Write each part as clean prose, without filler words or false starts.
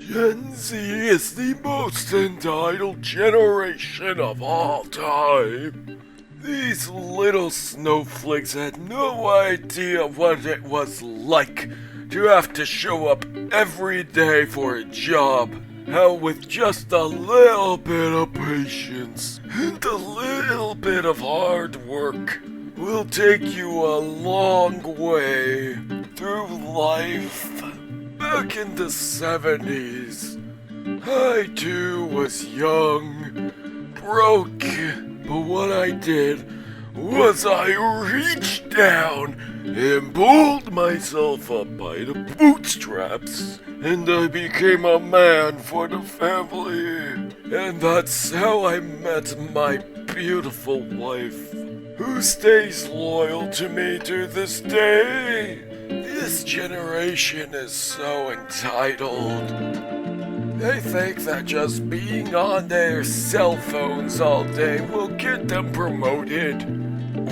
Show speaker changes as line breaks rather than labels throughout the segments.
Gen Z is the most entitled generation of all time. These little snowflakes had no idea what it was like to have to show up every day for a job. How with just a little bit of patience and a little bit of hard work will take you a long way through life. Back in the 70s, I too was young, broke, but what I did was I reached down and pulled myself up by the bootstraps, and I became a man for the family. And that's how I met my beautiful wife, who stays loyal to me to this day. This generation is so entitled. They think that just being on their cell phones all day will get them promoted.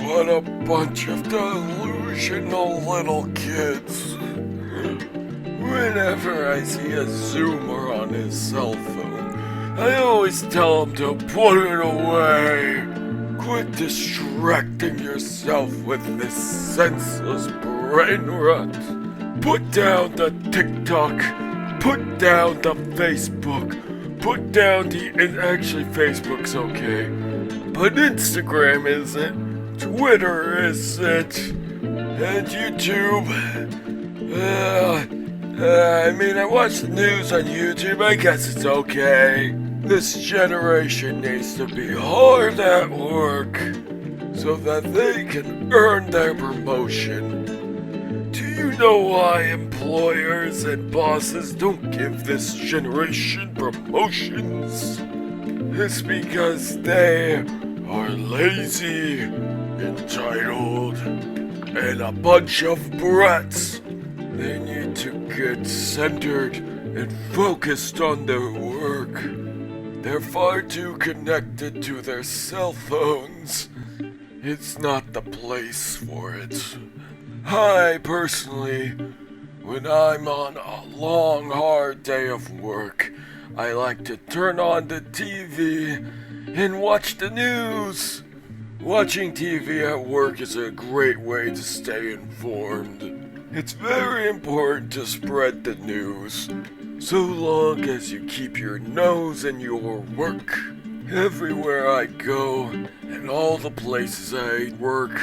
What a bunch of delusional little kids. Whenever I see a Zoomer on his cell phone, I always tell him to put it away. Quit distracting yourself with this senseless brain rot. Put down the TikTok. Put down the Facebook. Put down and actually Facebook's okay. But Instagram isn't. Twitter isn't. And YouTube. I watch the news on YouTube. I guess it's okay. This generation needs to be hard at work so that they can earn their promotion. Do you know why employers and bosses don't give this generation promotions? It's because they are lazy, entitled, and a bunch of brats. They need to get centered and focused on their work. They're far too connected to their cell phones. It's not the place for it. I personally, when I'm on a long, hard day of work, I like to turn on the TV and watch the news. Watching TV at work is a great way to stay informed. It's very important to spread the news, so long as you keep your nose in your work. Everywhere I go, and all the places I work,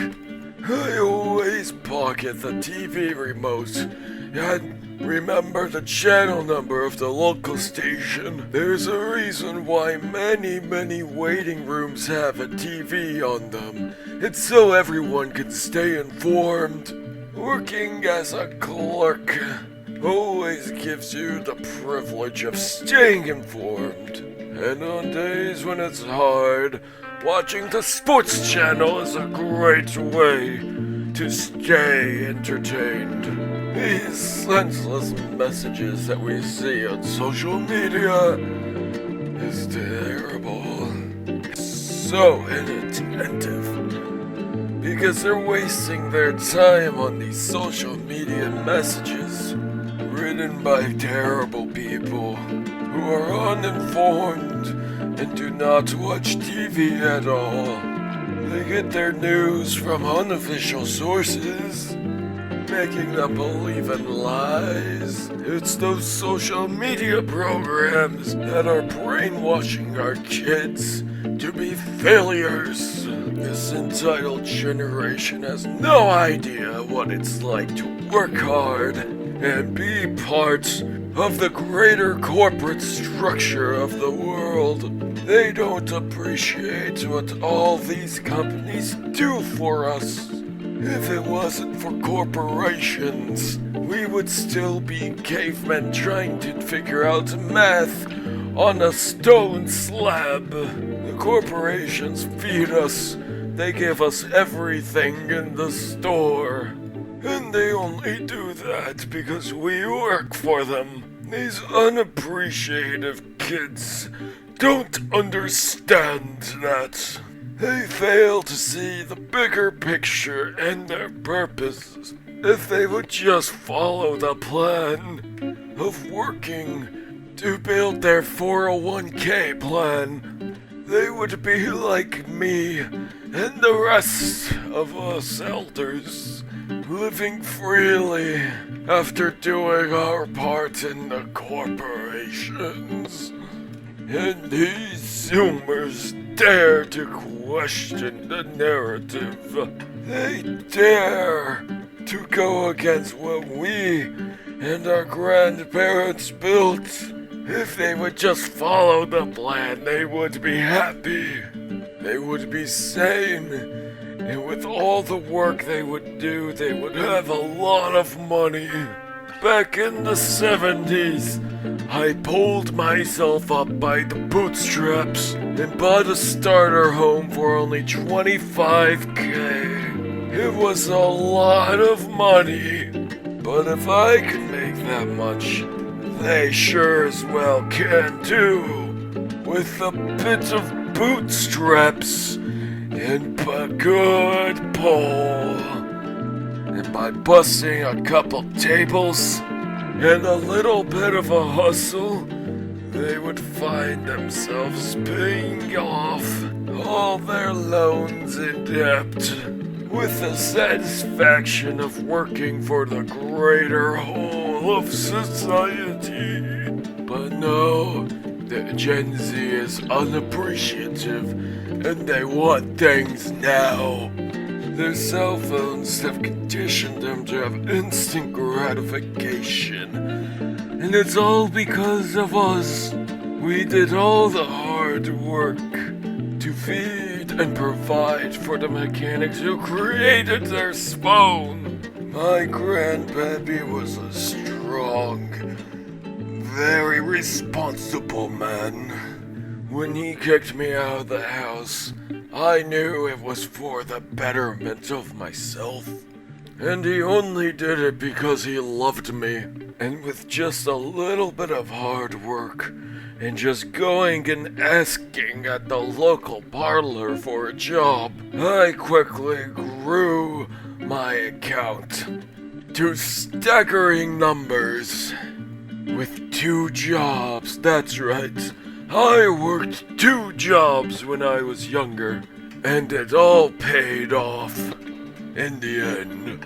I always pocket the TV remote and remember the channel number of the local station. There's a reason why many waiting rooms have a TV on them. It's so everyone can stay informed. Working as a clerk always gives you the privilege of staying informed. And on days when it's hard, watching the sports channel is a great way to stay entertained. These senseless messages that we see on social media is terrible. So inattentive. Because they're wasting their time on these social media messages written by terrible people who are uninformed and do not watch TV at all. They get their news from unofficial sources, making them believe in lies. It's those social media programs that are brainwashing our kids to be failures. This entitled generation has no idea what it's like to work hard and be part of the greater corporate structure of the world. They don't appreciate what all these companies do for us. If it wasn't for corporations, we would still be cavemen trying to figure out math on a stone slab. The corporations feed us. They give us everything in the store. And they only do that because we work for them. These unappreciative kids don't understand that. They fail to see the bigger picture and their purpose. If they would just follow the plan of working to build their 401k plan. They would be like me and the rest of us elders, living freely after doing our part in the corporations. And these Zoomers dare to question the narrative. They dare to go against what we and our grandparents built. If they would just follow the plan, they would be happy. They would be sane. And with all the work they would do, they would have a lot of money. Back in the 70s, I pulled myself up by the bootstraps and bought a starter home for only $25K. It was a lot of money, but if I can make that much, they sure as well can too. With a bit of bootstraps and a good pull. And by busting a couple tables and a little bit of a hustle, they would find themselves paying off all their loans and debt with the satisfaction of working for the greater whole of society. But no, the Gen Z is unappreciative and they want things now. Their cell phones have conditioned them to have instant gratification. And it's all because of us. We did all the hard work to feed and provide for the mechanics who created their phone. My grandpappy was a strong, very responsible man. When he kicked me out of the house, I knew it was for the betterment of myself. And he only did it because he loved me. And with just a little bit of hard work, and just going and asking at the local parlor for a job, I quickly grew my account to staggering numbers. With 2 jobs, that's right. I worked 2 jobs when I was younger, and it all paid off. In the end,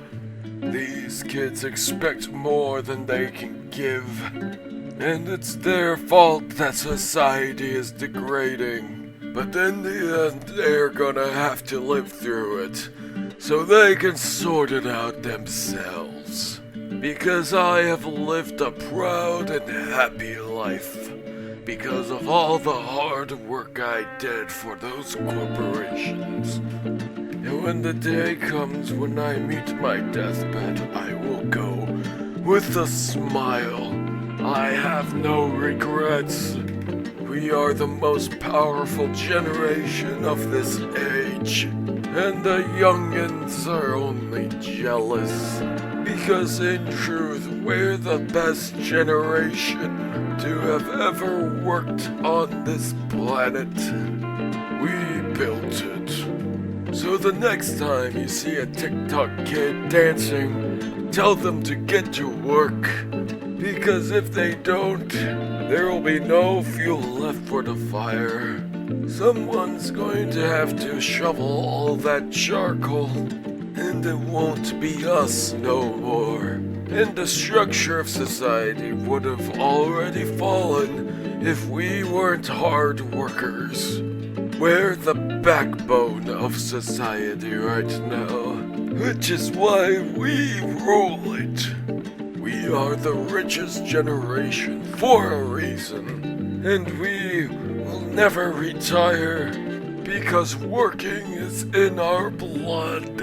these kids expect more than they can give, and it's their fault that society is degrading. But in the end, they're gonna have to live through it, so they can sort it out themselves. Because I have lived a proud and happy life. Because of all the hard work I did for those corporations. And when the day comes when I meet my deathbed, I will go with a smile. I have no regrets. We are the most powerful generation of this age. And the youngins are only jealous. Because in truth, we're the best generation to have ever worked on this planet. We built it. So the next time you see a TikTok kid dancing, tell them to get to work. Because if they don't, there will be no fuel left for the fire. Someone's going to have to shovel all that charcoal. And it won't be us no more. And the structure of society would have already fallen if we weren't hard workers. We're the backbone of society right now, which is why we rule it. We are the richest generation for a reason, and we will never retire because working is in our blood.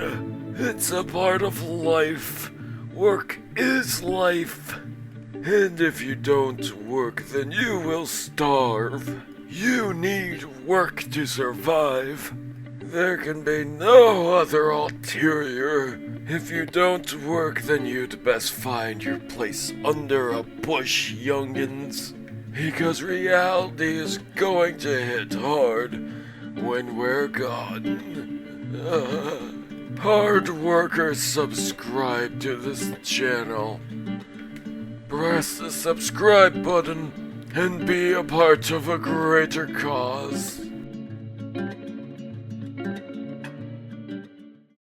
It's a part of life. Work is life. And if you don't work, then you will starve. You need work to survive. There can be no other ulterior. If you don't work, then you'd best find your place under a bush, youngins. Because reality is going to hit hard when we're gone. Hard workers, subscribe to this channel. Press the subscribe button and be a part of a greater cause.